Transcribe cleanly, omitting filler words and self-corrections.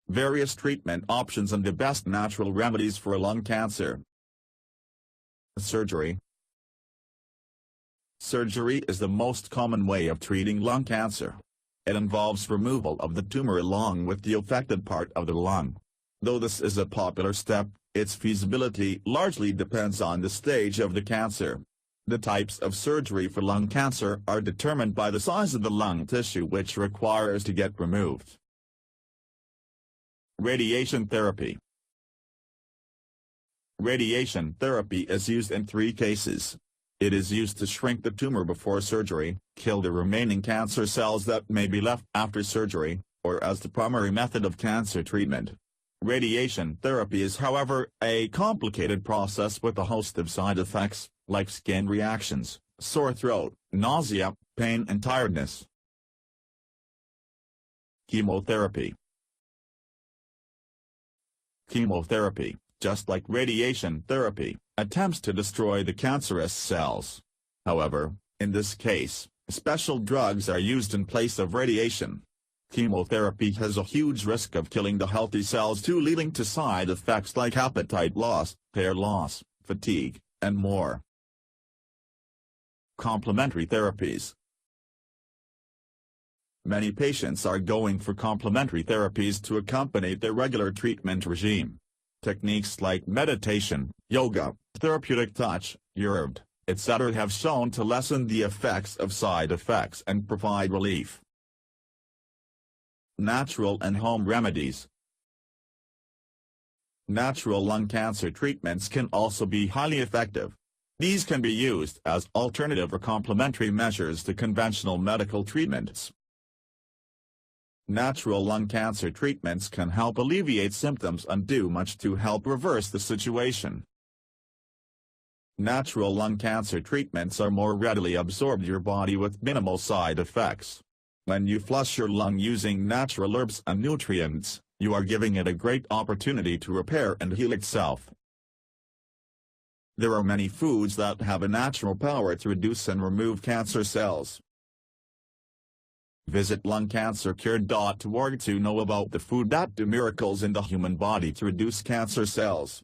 various treatment options and the best natural remedies for lung cancer. Surgery. Surgery is the most common way of treating lung cancer. It involves removal of the tumor along with the affected part of the lung. Though this is a popular step, its feasibility largely depends on the stage of the cancer. The types of surgery for lung cancer are determined by the size of the lung tissue which requires to get removed. Radiation therapy. Radiation therapy is used in 3 cases. It is used to shrink the tumor before surgery, kill the remaining cancer cells that may be left after surgery, or as the primary method of cancer treatment. Radiation therapy is, however, a complicated process with a host of side effects, like skin reactions, sore throat, nausea, pain and tiredness. Chemotherapy. Chemotherapy, just like radiation therapy, attempts to destroy the cancerous cells. However, in this case, special drugs are used in place of radiation. Chemotherapy has a huge risk of killing the healthy cells too, leading to side effects like appetite loss, hair loss, fatigue, and more. Complementary therapies. Many patients are going for complementary therapies to accompany their regular treatment regime. Techniques like meditation, yoga, therapeutic touch, herb, etc. have shown to lessen the effects of side effects and provide relief. Natural and home remedies. Natural lung cancer treatments can also be highly effective. These can be used as alternative or complementary measures to conventional medical treatments. Natural lung cancer treatments can help alleviate symptoms and do much to help reverse the situation. Natural lung cancer treatments are more readily absorbed in your body with minimal side effects. When you flush your lung using natural herbs and nutrients, you are giving it a great opportunity to repair and heal itself. There are many foods that have a natural power to reduce and remove cancer cells. Visit lungcancercure.org to know about the food that do miracles in the human body to reduce cancer cells.